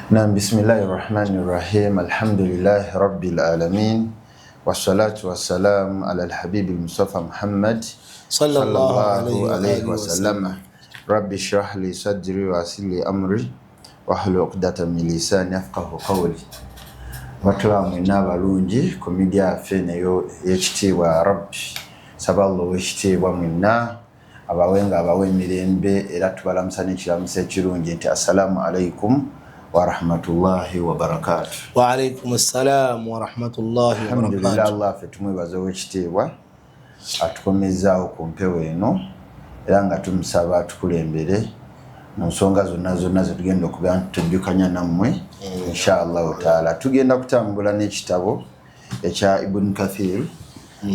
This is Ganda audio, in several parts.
Naam, bismillahirrahmanirrahim. Alhamdulillahi rabbil alamin. Wassalatu wassalamu ala al-habib al-Mustafa Muhammad sallallahu alayhi wa sallam. Rabbi shrah li sadri wa yassir li amri wahlul uqdatan min lisani yafqahu qawli. Batulamu n'abalungi ku media yaffe neyo y'ekitiibwa Rabbi saballo w'ekitiibwa mwenna abawenga abawe emirembe era tubalamusa n'ekiramusa ekirungi nti assalamu alaikum wa rahmatullahi wa barakatuh. Wa alaikum assalam wa rahmatullahi wa barakatuh. Alhamdulillah, Allah ffe tumwebaza w'ekitiibwa atukomezaawo ku mpewo eno era nga tumusaba atukulembere mu nsonga zonna zetugenda okubeera tujjukanya nammwe inshallah taala. Tugenda kutambula n'ekitabo ekya Ibn Kathir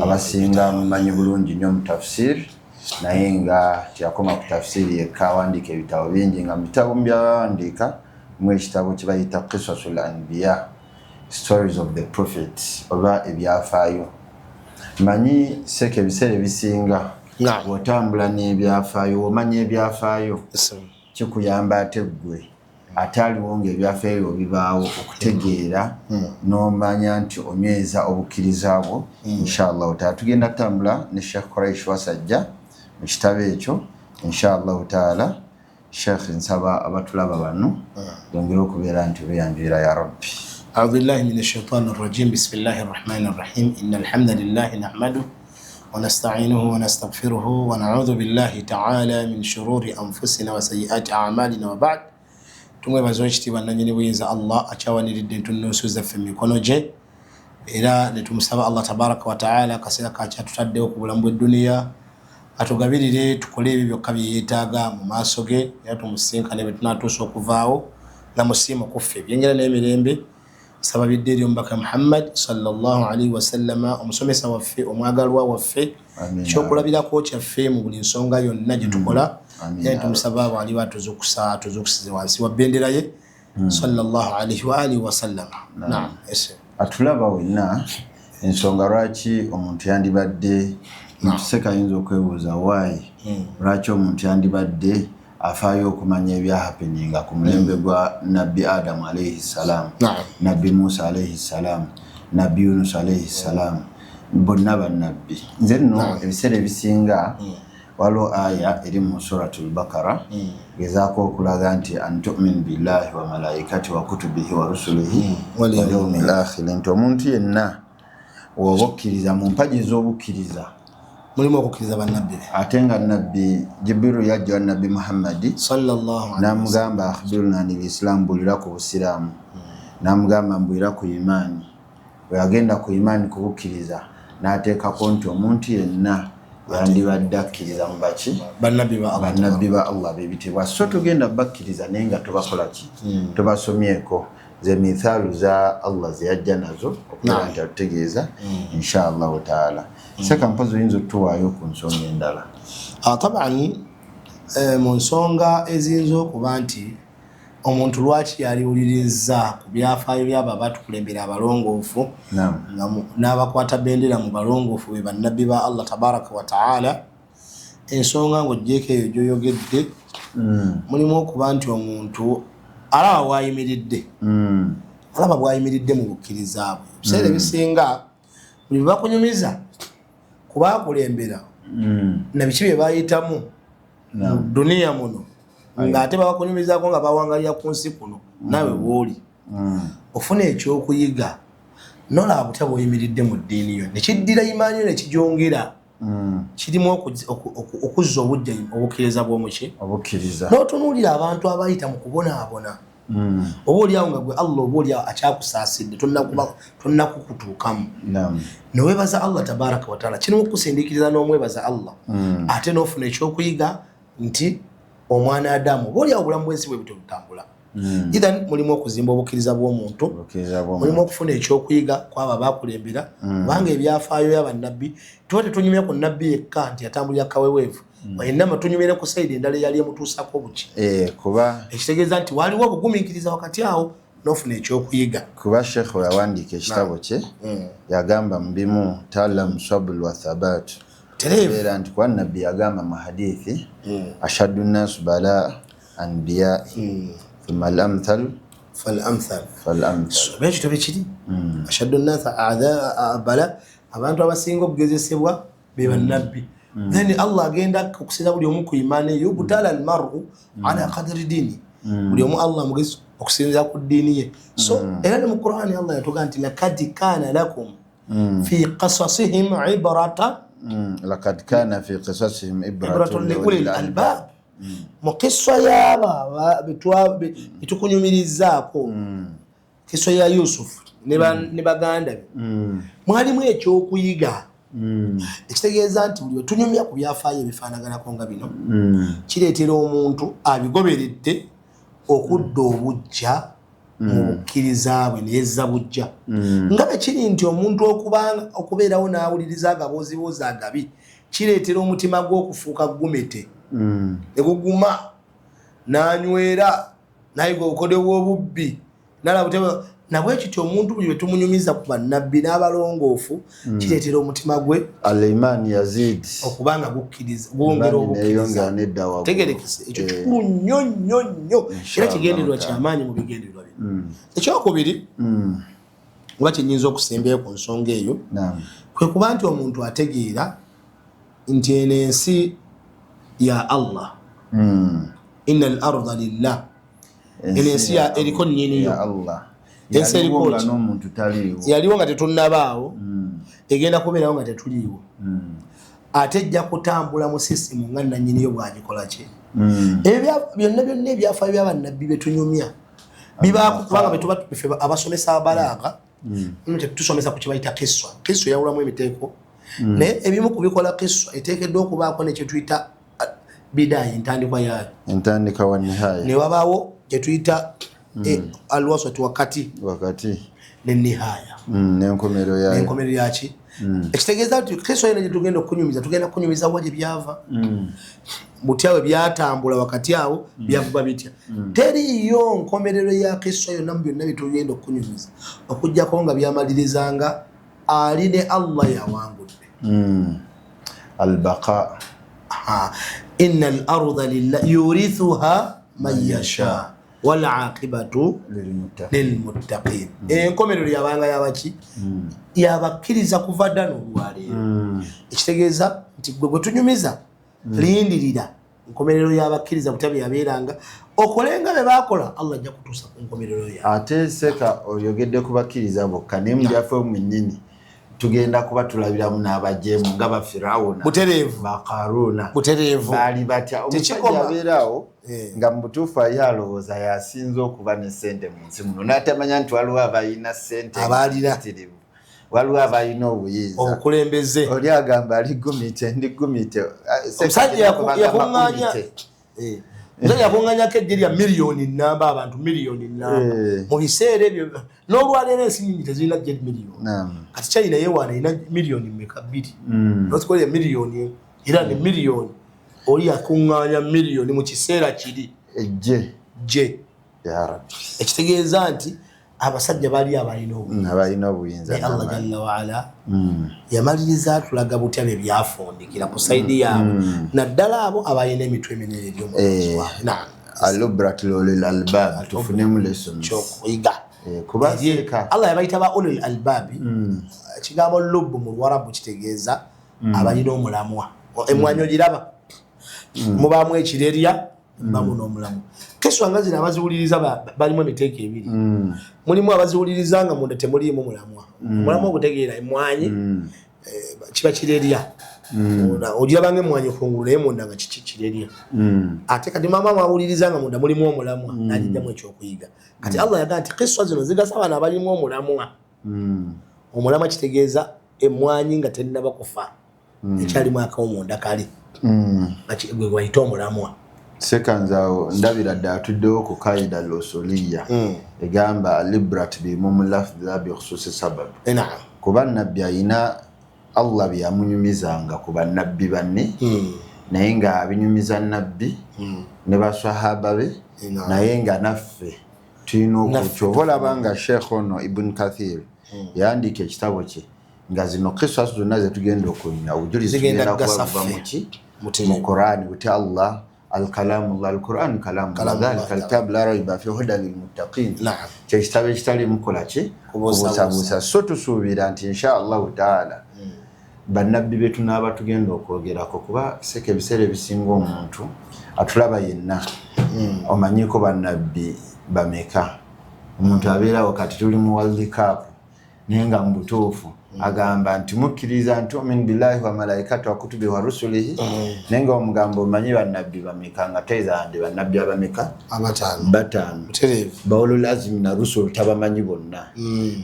abasinga mumanyi bulungi nnyo mu tafsir, naye nga teyakoma ku tafsiri yekka, awandiika ebitabo bingi nga mu bitabo byawandiika mu ekitabo kye bayita Qisasul Anbiya, Stories of the Prophets, oba ebyafaayo. Manyi seke ebiseera ebisinga bw'otambula n'ebyafaayo, omanya ebyafaayo kikuyamba ate ggwe ataaliwo ng'ebyafaayo bibaawo okutegeera n'omanya nti onyweza obukkiriza bwo inshallah taala. Tugenda kutambula ne Sheikh Quraish Wasajja mu kitabo ekyo inshallah taala. Sheikh nsaba abatulaba bano yongere okubeera nti beyanjulira ya Rabbi. A'udhu billahi minash shaitanir rajim. Bismillahir rahmanir rahim. Innal hamdalillahi nahmaduhu wa nasta'inuhu wa nastaghfiruhu wa na'udhu billahi ta'ala min shururi anfusina wa sayyiati a'malina wa ba'd. Tumwebaza ekitiibwa nannyini buyinza Allah akyawaniridde entunnunsi zaffe mu mikono gye era ne tumusaba Allah tabaraka wa ta'ala akaseera kakyatutaddewo ku bulamu bw'edduniya atugabirire tukole ebyo byokka bye yeetaaga mu maaso ge era tumusinkane bwe tunaatuusa okuvaawo nga musiima kuffe ebyenjala n'emirembe. Saba bidde eri omubaka Muhammad sallallahu alaihi wasallama, omusomesa waffe, omwagalwa waffe, ekyokulabirako kyaffe mu buli nsonga yonna gye tukola. Era tumusaba abo aliba tuzukusize wansi wa bendera ye sallallahu alaihi wa alihi wasallama. Naam, atulaba wenna ensonga lwaki omuntu yandibadde Tuseka ayinza okwebuuza why lwaki omuntu yandibadde afaayo okumanya ebyahapeninga ku mulembe gwa Nabbi Adamu alayhi salam, Nabbi Musa alayhi salam, Nabbi Yunus alayhi salam, bonna bannabbi. Nze nno ebiseera ebisinga waliwo aya eri mu suratul Bakara gezaako okulaga nti an tu'min billahi wa malaikati wa kutubihi wa rusulihi wal yawmil akhir, nti omuntu yenna woba okkiriza mu mpagi ez'obukkiriza mulimu okukkiriza bannabbi. Ate nga Nabbi Jibrilu yajja wa Nabbi Muhammadi sallallahu alaihi n'amugamba akhbiruna anil Islam, mbulira ku busiraamu, n'amugamba mbulira ku imaani. Bwe yagenda ku imaani ku bukkiriza n'ateekako nti omuntu yenna yandibadde akkiriza mu baki bannabbi ba Allah bebitibwa. So tugenda bakkiriza naye nga tobakola ki, tobasomyeko ze mithaalu za Allah ze yajja nazo okuba nti atutegeeza inshallah taala. Seka mpozi oyinza otuwaayo ku nsonga endala? Taban mu nsonga eziyinza okuba nti omuntu lwaki yaliwuliriza ku byafaayo byabo abatukulembera abalongoofu n'abakwata bendera mu balongoofu be bannabbi ba Allah tabaraka wa taala. Ensonga ng'oggyeko eyo gy'oyogedde mulimu okuba nti omuntu alaba bw'ayimiridde, alaba bw'ayimiridde mu bukkiriza bwe. Ebiseera ebisinga buli bakunyumiza kubaakulembera na biki bye bayitamu mu duniya muno ng'ate babakunyumizaako nga bawangalira ku nsi kuno, naawe w'oli ofuna ekyokuyiga nolaba butya bw'oyimiridde mu ddiini yo nekiddira imaani yo nekigyongera. Kirimu okuzza obujja obukkiriza bw'omuki n'otunuulira abantu abayita mu kubonaabona. Oba oliawo nga gwe Allah oba oliawo akyakusaasidde tonnakukutuukamu noweebaza Allah tabaraka wa taala. Kirimu okukusindikiriza n'omwebaza Allah ate n'ofuna ekyokuyiga nti omwana Adamu oba oliawo obulamu bw'ensi bwe butyo butambula. Ithan mulimu okuzimba obukkiriza bw'omuntu, mulimu okufuna ekyokuyiga kwabo abakulembera kubanga ebyafaayo by'abannabbi tuba tetunyumya ku nnabbi yekka nti yatambulira kaweweevu, wayenama tunyumire ku sayidi endala eyali emutuusako buki. Kuba ekitegeeza nti waliwo obugumiikiriza wakati awo n'ofuna ekyokuyiga. Kuba Sheikh we yawandiika ekitabo kye yagamba mu bimu ta'allam sabr wa thabat, era nti kwa Nabbi yagamba mu hadithi ashaddu nnasu balaa anbiya thumma al-amthal فالامثل فالامثل بيكiri ashaddu an-nas bala abantu abasinga okugezesebwa be bannabbi then Allah agenda okusira buli omu ku imani yubtala al-mar'u ala qadri dini buli omu Allah mugezi okusinza ku dini ye so era mu Qur'ani Allah yatuga nti laqad kana lakum fi qasasihim ibratan laqad kana fi qasasihim ibratun li ulil albab mukiswa yaba bitukunyumirizaako kiswa ya Yusuf ne baganda mwalimu ekyokuyiga ekitegeeza nti buli tunyumya ku byafaayo ebifaanaganako nga bino kireetera omuntu abigoberedde okudda obujja mu bukkiriza bwe neyezza bujja nga bwe kiri nti omuntu okubeerawo n'awuliriza agaboozibuuzi agabi kireetera omutima gwe okufuuka gumete ne guguma n'anywera nayiga obukodyo bw'obubbi nalaba nabwe kityo omuntu buli tumunyumiza ku bannabbi n'abalongoofu kireetera omutima gwe al-iman yazid okubanga gukkiriza gwongera obukkiriza tegerekese ekyo kikulu nnyo era kigendererwa kyamaanyi mu bigendererwa bino ekyokubiri oba kyenyinza okusembayo ku nsonga eyo kwe kuba nti omuntu ategeera nti eno ensi ya Allah inna al-arda lillah eno ensi eriko nnyiniyo ensi eriko yaliwo nga tetunnabaawo egenda kubeerawo nga tetuliiwo ate ejja kutambula mu sisimu nga nannyiniyo bwagikola ki byonna ebyafaayo byabannabbi betunyumya bibaako kubanga betuba tufe abasomesa abalaaga tetusomesa ku kibayita kiswa yawulamu emiteeko naye ebimu kubikola kiswa eteekeddwa okubaako nekyetuyita bidayi entandika wa nihaya ne wabaawo kyetuyita alwasatu wakati nenihaya n'enkomero yaki ekitegeeza nti kristo yena gyetugenda okunyumiza tugenda kunyumiza wa gye byava butyawe byatambula wakati awo byavuba bitya teriyo nkomerero ya kristo yonna mu byonna byetugenda okunyumiza okujjako nga byamalirizanga ali ne Allah yawangudde albaqa inna al-arda lillahi yurithuha man yasha wal aqibatu lilmuttaqin enkomerero yabanga yabaki yabakkiriza kuva dda n'olwaleero ekitegeeza nti gwe tunyumiza lindirira enkomerero yabakkiriza butabi yabeeranga okolenga be bakola Allah ajja kutuusa ku nkomerero yawe ate seka oyogedde kubakkiriza bokka ne mu byaffe mwennyini tugenda kuba tulabiramu n'abajeemu nga bafirawuna butereevu bakaruna butereevu baali batya omusajja abeerawo nga mu butuufu ayalowooza yasinza okuba ne ssente mu nsi muno n'atamanya nti waliwo abalina ssente abaalira waliwo abalina obuyinza obukulembeze oli agamba ali gumite ndi gumite omusajja yakuŋŋaanya yakuŋŋaanyako eggye lya miliyoni nnamba abantu miliyoni nnamba mu biseera ebyo n'olwaleero ensi nnyingi tezirina ggye miliyoni kati China yeewaana erina miliyoni mmeka 2 North Korea miliyoni era ne miliyoni oli yakuŋŋaanya miliyoni mu kiseera kiri ejje ya Rabbi ekitegeeza nti abasajja bali abalina obuyinza Allah jalla wa ala yamaliriza atulaga butya bye byafundikira ku saidi yaabo naddala abo abalina emitwe eminene egy'omuziwa alubrat lil albab tufunemu lessons kyokuyiga kuba seka Allah yabayita ba ulul albabi ekigambo lubbu mu Lwarabu kitegeeza abalina omulamwa emwanyo giraba mubaamu ekirerya bamu n'omulamwa keswa nga zino abaziwuliriza balimu emiteeko ebiri mulimu abaziwuliriza nga munda temuliimu mulamwa omulamwa ogutegeera emwanyi kiba kirerya ogiraba ng'emwanyi kungulu naye munda nga kirerya ate kati mama awuliriza nga munda mulimu omulamwa n'agijjamu ekyokuyiga kati Allah yagaa nti keswa zino zigasa abaana abalimu omulamwa omulamwa kitegeeza emwanyi nga tennaba kufa ekyalimu akawumunda kali gwe wayita omulamwa sekanzao ndabira dda atuddewo ku kaida losuliya egamba librat bimumu lafdha bi khususi sabab kuba nabbi ayina Allah byamunyumizanga ku bannabbi banne naye nga abinyumiza nabbi ne basahaba be naye nga naffe tulina okukyobola banga Sheikh ono Ibn Kathir yandika ekitabo kye nga zino kisa zonna zetugenda okunywa obujulizi tugenda kuba mu Qur'ani buti Allah الكلام القرآن كلام ذلك الكتاب لا ريب فيه هدى للمتقين kyekitabo ekitaliimu kukola ki kubuusabuusa so tusuubira nti inshaallahu taala bannabbi be tunaaba tugenda okwogerako kuba seka ebiseera ebisinga omuntu atulaba yenna omanyiiko bannabbi bameka omuntu abeerawo kati tuli mu world cup naye nga mu butuufu agamba nti mukkiriza nti tu'minu billahi wa malaikati wa kutubi wa rusulihi naye nga omugambo omanyi bannabbi bameka nga tezande bannabbi abameka bataano baulul azmi na rusul tabamanyi bonna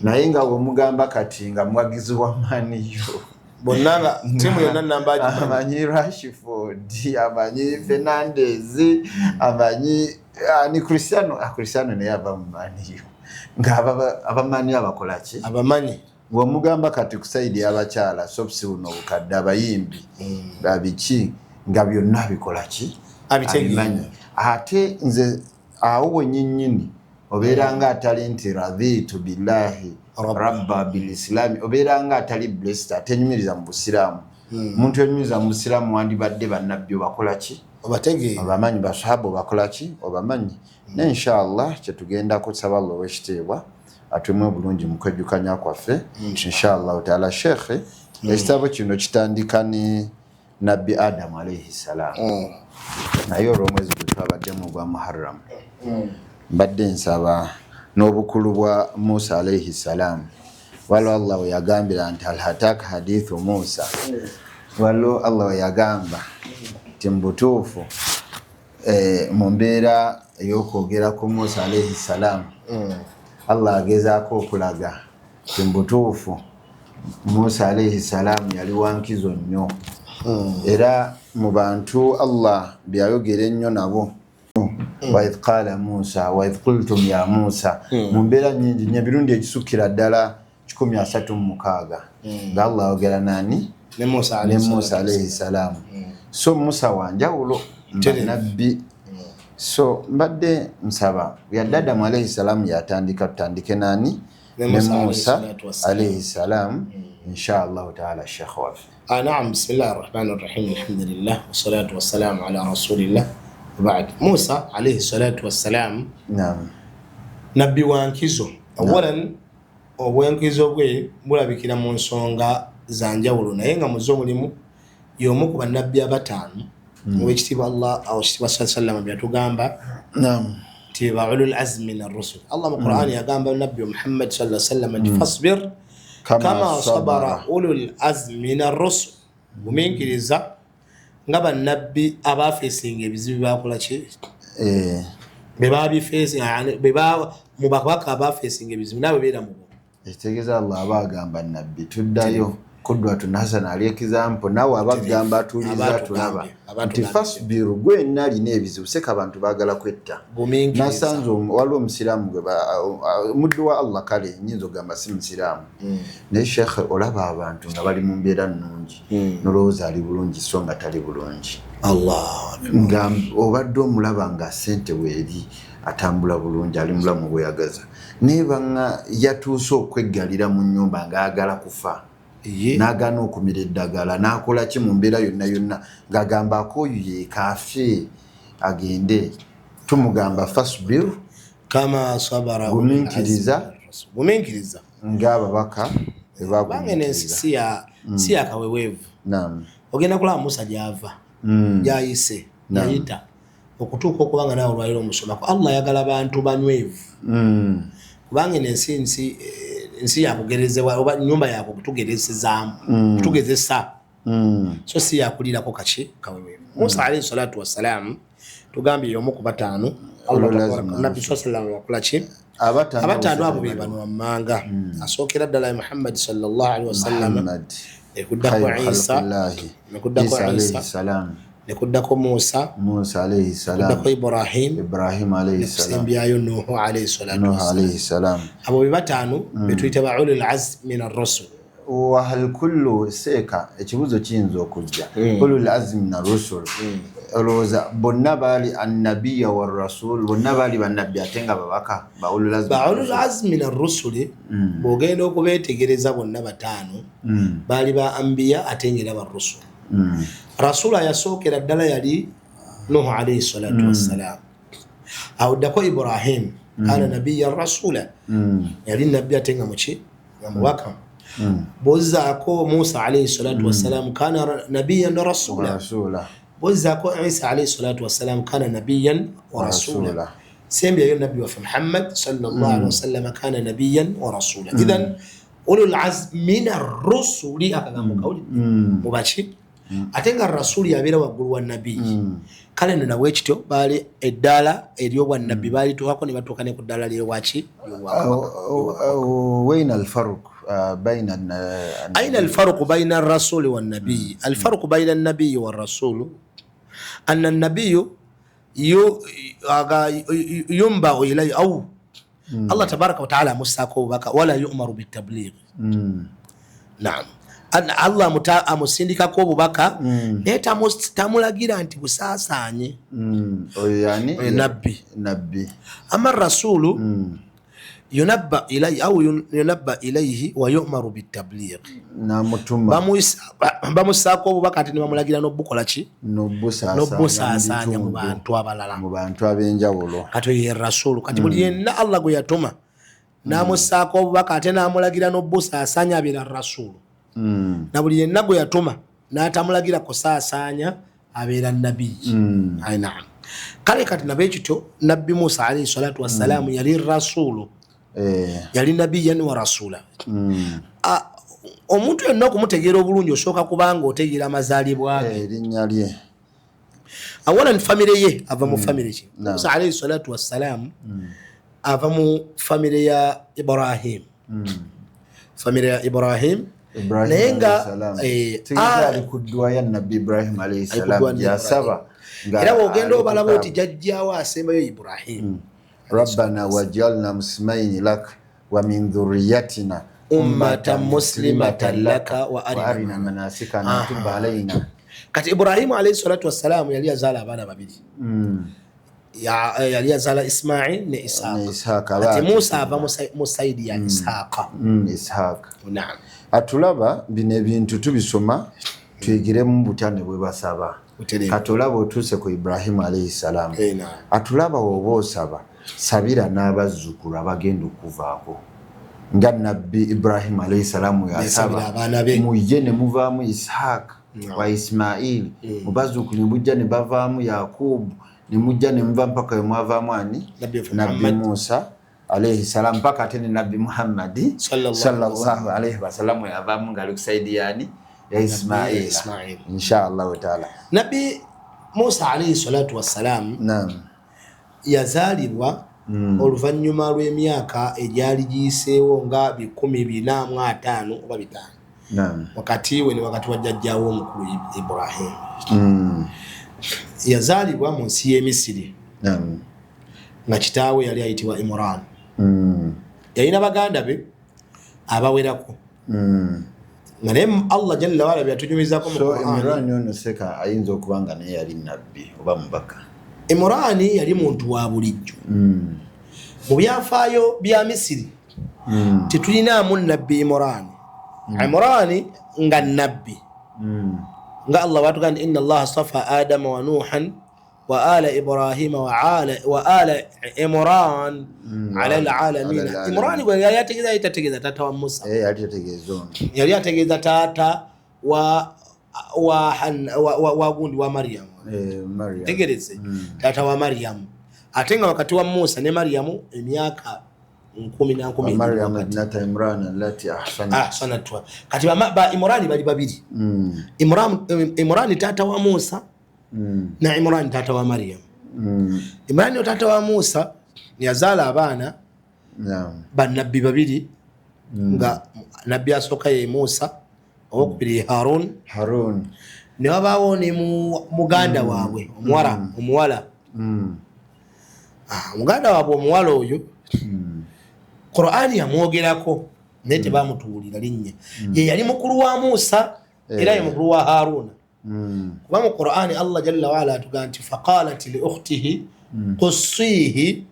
naye nga omugamba kati nga mwagizi wa maniyo bonna timu yonna namba amanyi Rashford amanyi Fernandes amanyi ni Cristiano naye ava mu maniyo nga abamanyi abakola ki abamanyi wamugamba kati kusaidi abakyala sobsi buno bukadde abayimbi babiki nga byonna bikola ki abimanyi ate nze awo wennyinnyini obeera nga atali nti raditu billahi rabba bilislami obeera nga atali blessed atenyumiriza mu busiraamu omuntu enyumiriza mu busiraamu wandibadde bannabbi bakola ki obamanyi basahaba bakola ki obamanyi ne inshallah kyetugenda kusaba Allah wekiteebwa atumwe bulungi mu kwejjukanya kwaffe inshallah taala shekhe ekitabo kino kitandika ni nabbi Adam alayhi salam naye olw'omwezi gwe twabaddemu gwa Muharram mbadde nsaba n'obukulu bwa Musa alayhi salam waliwo Allah we yagambira nti alhataka hadithu Musa waliwo Allah we yagamba nti mu butuufu mu mbeera ey'okwogera ku Musa alayhi salam Allah agezaako okulaga nti mu butuufu Musa alayhi salam yali wankizo nnyo era mu bantu Allah byayogera ennyo nabo wa idh qala Musa wa idh qultum ya Musa mu mbeera nnyingi nnyo ebirundi ekisukira ddala 136 nga Allah ayogera nani ne Musa alayhi salam so Musa wanjawulo nabbi so mbadde nsaba yadde Adamu alayhi salam yatandika tutandike nani ne Musa alayhi salam inshallah taala Sheikh wafi naam bismillahir rahmanir rahim alhamdulillah wassalatu wassalamu ala rasulillah وبعد موسى عليه الصلاة والسلام نعم نبي وانكيزو أولا obwenkizo bwe bulabikira mu nsonga zanjawulo naye nga muzo mulimu y'omu ku bannabbi abataano owekitiibwa Allah awo ekitiibwa sallallahu byatugamba nti ulul azmi min ar-rusul Allah mu Qur'an yagamba nabbi Muhammad sallallahu alaihi wasallam nti fasbir kama sabara ulul azmi min ar-rusul buminkiriza nga bannabbi abafeesinga ebizibu bakola ki be babifeesinga be ba mu bakabaka abafeesinga ebizibu nabo beera mu ekitegeeza Allah abagamba nabbi tuddayo kudwatun hasana ali example nawe abagamba atuliza tulaba nti fasbiru gwe nalina ebizibu seka abantu baagala kwetta nasanze waliwo omusiraamu gwe muddu wa Allah kale nyinza ogamba si musiraamu naye Sheikh olaba abantu nga bali mu mbeera nnungi nolowooza ali bulungi so nga tali bulungi nga obadde omulaba nga ssente weeri atambula bulungi ali mulamu bweyagaza neba nga yatuuse okweggalira mu nnyumba ng'agala kufa n'agaana okumira eddagala n'akola ki mu mbeera yonna yonna ng'agamba oyo yeekaafe agende tumugamba fasbiru kama sabara guminkiriza ng'ababaka bange n'ensi si yakaweweevu ogenda kulaba Musa gy'ava gy'ayise yayita okutuuka okuba nga naawe olwaliro omusomako Allah ayagala bantu banywevu kubanga ensi yakugerezebwa oba nyumba yako kutugerezezaamu kutugezesa so si yakulirako kaki kaweweevu Musa alayhi salatu wassalam tugambye y'omu ku bataano nabbi sallallahu wakola ki abataano abo be bano wammanga asookera ddala Muhammad sallallahu alaihi wasallam ekuddako Isa nekuddako Musa alayhi salam nekuddako Ibrahim alayhi salam nekusembayo Nuhu alayhi salam abo be bataano betuyita ba ulul azmi min ar-rusul wa hal kullu seka ekibuzo kiyinza okujja ulul azmi min ar-rusul olowooza bonna baali annabiyya wa rasul bonna baali bannabbi ate nga babaka ba ulul azmi min ar-rusul bw'ogenda okubeetegereza bonna bataano baali ba anbiya ate ngera ba rusul rasula yasookera ddala yali Nuh alayhi salatu wassalam. Awuddako Ibrahim kana nabiyyan rasula, yali nabbi atenga muki mubaka. Bozzaako Musa alayhi salatu wassalam kana nabiyyan rasula. Bozzaako Isa alayhi salatu wassalam kana nabiyyan wa rasula. Sembi yo nabbi wa Muhammad sallallahu alayhi wasallam kana nabiyyan wa rasula. Idhan ulul azmi min ar-rusuli akagamba kauli mubachi atenga rasuli yabeera waggulu wa nabbi. Kale nina wekityo bali eddala eryo nabbi bali tuwako ne batuuka ne ku ddala lye wachi وين الفرق بين أين الفرق بين الرسول والنبي؟ الفرق بين النبي والرسول أن النبي ينبغ إليه أو الله تبارك وتعالى مستاكو بك ولا يؤمر بالتبليغ. نعم أن الله مسindika ko bubaka neta tamulagira nti busasanye yani nabbi ama rasulu yunabba ilayhi au yunabba ilayhi wa yu'maru bitabligh na mutuma bamusako bubaka ati bamulagira no bukola ki no busasanya mu bantu abalala mu bantu abenjawulo kato ye rasulu kati buli yenna Allah go yatuma namusako bubaka ate namulagira no busasanya bila rasulu. Na buli yenna go yatuma n'atamulagira kusasanya abeera nabbi. Aina kale kati nabekito nabbi Musa alayhi salatu wassalam yali rasulu yali nabiyyan wa rasula. Omuntu yenna okumutegeera obulungi osooka kubanga otegeera amazaalibwa ge erinnya lye. Awalan famire ye ava mu famire ki Musa alayhi salatu wassalam ava mu famire ya Ibrahim. Famire ya Ibrahim nenga ali kuddwa ya nabbi Ibrahim alayhi salam ya saba era ogenda obalaba oti jajjawo asembayo Ibrahim. Rabbana waj'alna muslimaini lak wa min dhurriyyatina ummatan muslimatan laka wa arina manasikana tub alaina. Kati Ibrahim alayhi salatu wassalam yali azala abana babiri. Yali azala Ismail ne Ishaq. Kati Musa ava musaidi ya Ishaq. Naam. Atulaba bino ebintu tubisoma tuyigiremu butane bwe basaba. Katulaba otuse ku Ibrahim alayhi salam. Atulaba oba osaba sabira n'abazzukulu abagenda okuvaako nga nabbi Ibrahim alayhi salam yasaba mujje ne muvaamu Ishaq wa Ismail mubazzukulu mujja ne bavaamu Yakub ne mujja ne muva mpaka mwavaamu ani nabbi Musa alayhi salam mpaka atene nabbi Muhammad sallallahu alayhi wasallam yavaamu ngali kusaidiani ya Ismail inshallah taala. Nabbi Musa alayhi salatu wassalam naam yazalibwa oluvannyuma lw'emyaka egyali giyiseewo nga 1405 oba 5. Naam. Wakati we ne wakati wa jjajjaawo omukulu Ibrahim. Yazalibwa mu nsi y'e Misiri. Naam. Nga kitaawe yali ayitibwa Imran. Yalina baganda be abawerako. Nga naye Allah jalla wa ala byatunyumizako mu Qur'an. So Imran ono seka ayinza okubanga naye yali nabbi oba mubaka. Imran yali muntu wa bulijjo. Mu byafaayo bya Misiri tetulinaamu nabbi Imran. Imran nga nabbi. Nga Allah watugamba inna Allah astafa Adama wa Nuhan wa ala Ibrahim wa ala Imran ala alalamin. Imran gwe yali ategeeza tata wa Musa. Yali ategeeza ono. Yali ategeeza tata wa gundi wa Maryam. Maryam. Tegereze tata wa Maryam. Atenga wakati wa Musa ne Maryam emyaka 10 Maryam ibnata Imran allati ahsanat. Kati ba Imran bali babiri. Imran tata wa Musa na Imran tata wa Maryam. Imran tata wa Musa yazala abana banabbi babiri nga nabbi asoka ye Musa okubiri Harun ne wabawo ne muganda waabwe omuwala muganda waabwe omuwala oyo Qur'ani yamwogerako naye tebamutuulira linnya. Ye yali mukulu wa Musa era ye mukulu wa Haruna. Kuba mu Qur'ani Allah jalla wa ala atugamba nti faqalat li ukhtihi qussihi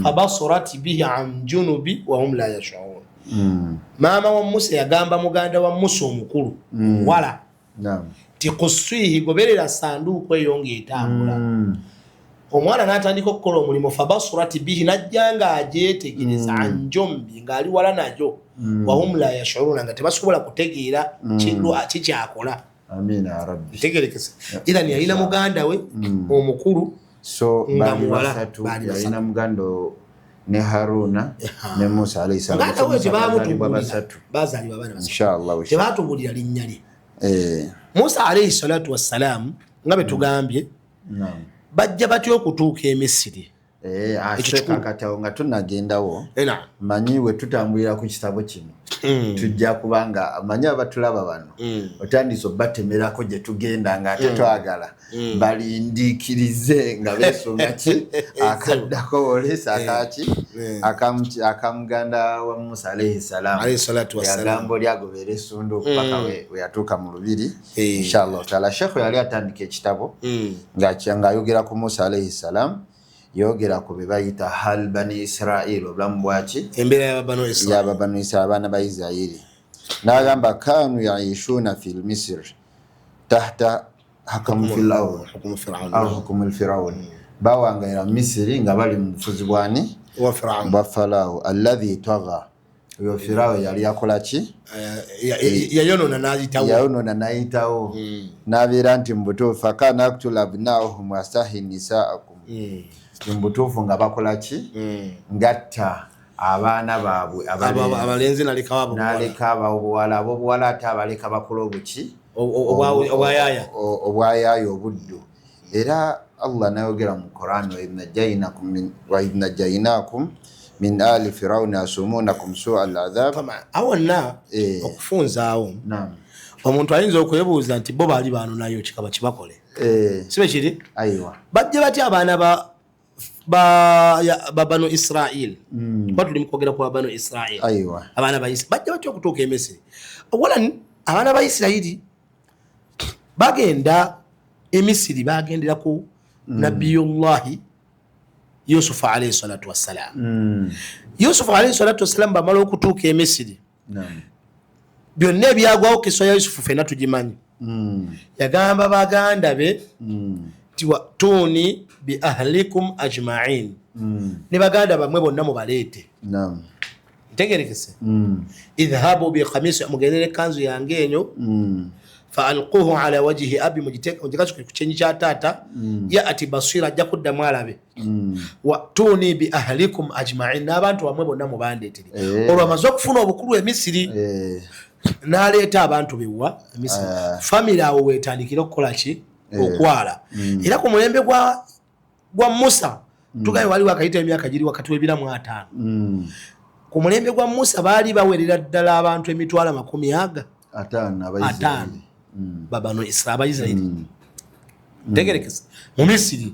fabasurat bihi an junubi wa hum la yash'urun. Mama wa Musa yagamba muganda wa Musa omukulu wala tikuswihi goberera sanduuko eyo ng'etambula omwana n'atandika okukola omulimu fabasurati bihi najja ng'agyetegereza anjombi ng'ali wala najo wahum la yashuruna nga tebasobola kutegeera kikyakola tegerekese era yalina muganda we omukulu so yalina muganda ne Haruna ne Musa alayhi salam bazalibwa inshallah tebatubulira linnya lye Musa alayhi salatu wassalam nga betugambye bajja batyo okutuuka e Misiri akakatawo nga tunagendawo manyi we tutambulira ku kitabo kino tujja kubanga manyi abatulaba bano otandise batemerako gye tugenda nga ate twagala balindikirize nga besonga ki akaddako olesa akaki akamuganda wa Musa alayhi salatu wassalam yagambo lyagobera essundu paka we yatuuka mu lubiri inshallah taala shekhu yali atandika ekitabo ng'ayogera ku Musa alayhi salam yogera ku bebayita hal bani Israel obulamu bwaki embeera y'ababano Israel abaana ba Isirayiri n'agamba kanu yaishuna fil Misr tahta hakamu Firaun bawangaira Misiri nga bali mu bufuzi bwani wa Farao alladhi tagha yo Farao yali yakola ki yayonona n'ayitawo n'abeera nti mu butuufu fakana aktula abnaahum wastahi nisaakum mbutuufu nga bakola ki ngatta abaana baabwe abalenzi naleka ababuwala abobuwala ate abaleka bakola obuki obwayaaya obuddu era Allah nayogera mu Quran wa idh najaynakum min ali firawuna yasumunakum su'a al-adhab awonna okufunzaawo omuntu ayinza okwebuuza nti bo baali baano nayo kikaba kibakole sibe kiri aiwa bajja batya abaana bano Israel batuli mukwogera ku bano Israel aiwa abaana ba Israel bajja batya okutuuka e Misiri wala abaana ba Israel bagenda e Misiri bagendera ku nabiyullahi Yusuf alayhi salatu wassalam Yusuf alayhi salatu wassalam bamala okutuuka e Misiri byonna ebyagwawo kiso ya Yusufu fena tugimanyi yagamba baganda be tiwatuni bi ahlikum ajma'in ne baganda bamwe bonna mubaleete ntegerekese idhabu bi khamis mugerere kanzu yange enyo fa alquhu ala wajhi abi mujikacho ku chenyi cha tata ya ati basira ajja kudda mwalabe wa tuni bi ahlikum ajma'in n'abantu bamwe bonna mubandeetire olwa mazo kufuna obukulu e Misiri n'aleeta abantu bewa e Misiri family awo wetandikira okukola ki okwala era ku mulembe gwa Musa tugaye wali wakayita emyaka giri wakati w'ebiramu 5 ku mulembe gwa Musa baali bawerera ddala abantu emitwala 50 babano Israeli tegerekesa mu Misiri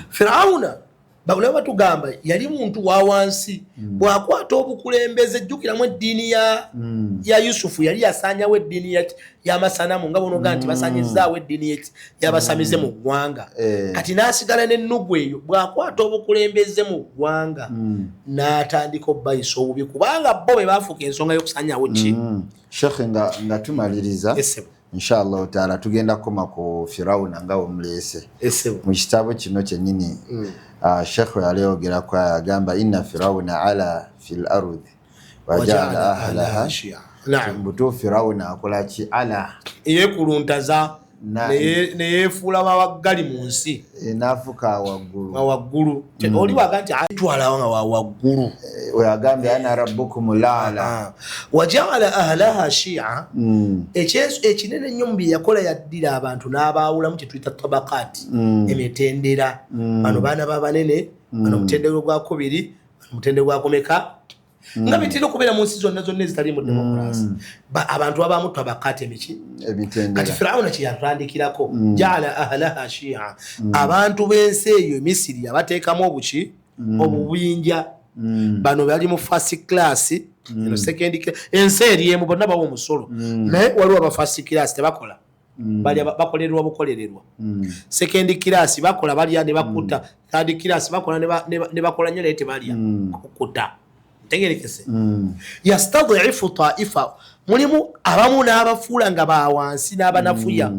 Firauna babulaba tugamba yali muntu wa wansi bwakwata obukulembeze jjukiramu eddiini ya Yusufu yali yasanyawo eddiini ya masanamu nga bono ganti basanyizaawo eddiini yabasamize mu ggwanga kati n'asigala n'ennugu eyo bwakwata obukulembeze mu ggwanga n'atandika obbayisa obubi kubanga bo be baafuuka ensonga y'okusanyawo ki shekhe nga tumaliriza inshallah taala tugenda koma ku Firauna nga omulese mu kitabo kino kyennyini shekhe yaliyogera kwa yagamba inna Firauna ala fil ardi wajala ahlaha mbuto Firauna akola ki ala yekuluntaza neyefuula wagali mu nsi nafuka waggulu oli waganti atwala waggulu oyagambye ana rabbukum la'ala wajala ahlaha shi'a ekinene nnyo mu bye yakola yaddira abantu n'abaawulamu kye tuyita tabakati emitendera bano baana babanene bano mutendero gwa kubiri bano mutendero gwa komeka nga bitira okubeera mu nsi zonna ezitali mu demokrasi abantu abamu tabakati emiki kati Firauna kye yatandikirako jala ahlaha shi'a abantu b'ensi eyo Misiri abateekamu obuki obubinja bano bali mu first class second class ensi eriemu bonna bawo omusolo naye waliwo aba first class tebakola bali bakolerwa bukolererwa second class bakola balya ne bakuta third class bakola ne bakola nnyo naye tebalya kukuta tegerekese yastad'ifu ta'ifa mulimu abamu n'abafuula nga bawansi n'abanafuya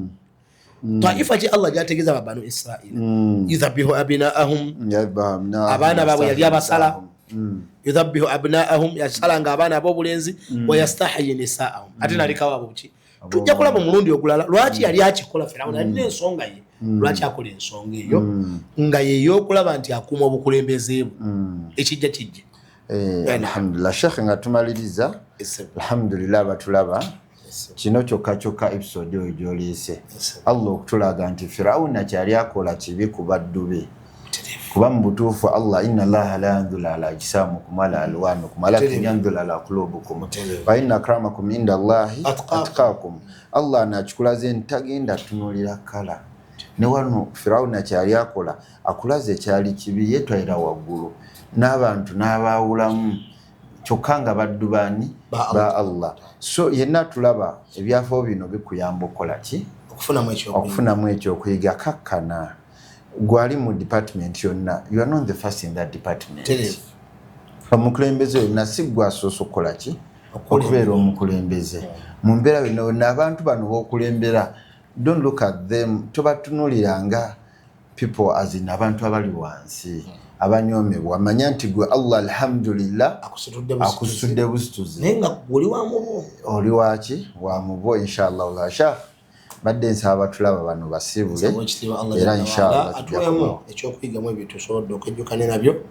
taifa ki Allah gyategeeza ba banu Israila yudhabbihu abnaahum abaana baabwe yali abasala yudhabbihu abnaahum yasalanga abaana ab'obulenzi wa yastahyi nisaahum ate nalikawo abo ki tujja kulaba omulundi ogulala lwaki yali akikola Firawuni alina ensonga ye lwaki akola ensonga eyo nga yeyokulaba nti akuuma obukulembeze bwe ekijja kijja alhamdulillah Sheikh nga tumaliriza alhamdulillah batulaba kino kyokka episode oyo gyoliise Allah okutulaga nti Firawuni kyali akola kibi ku baddu be kuba mu butuufu Allah inna Allaha la yanzuru ala ajsamikum wala alwanikum walakin yanzuru ala qulubikum wa inna akramakum inda Allahi atqakum. Allah anakikulaze ntagenda tunulira kala ne wano Firawuni kyali akola akulaze kyali kibi yetwalira waggulu n'abantu n'abaawulamu kyokka nga baddu bani ba Allah. So yenna tulaba ebyafo bino bikuyamba okola ki okufunamu ekyokuyiga kakkana gwali mu department yonna you are not the first in that department. Omukulembeze yonna si gwe asoose okukola ki okubeera omukulembeze mu mbeera bino n'abantu bano b'okulembera don't look at them tobatunuliranga people as in abantu abali wansi abanyomebwa manya nti gwe Allah alhamdulillah akusutudde busituzi naye nga oli wamubo oli waki wamubo inshallah ulasha badde nsaba batulaba bano basibule era inshallah atuwemu ekyokuyigamu ebintu tusobodde okujjukane nabyo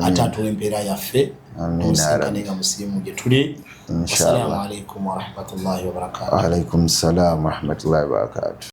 ate atuwe empeera yaffe tusinkane nga musiimu gye tuli. Assalamu alaikum warahmatullahi wabarakatuh. Wa alaikum salam warahmatullahi wabarakatuh.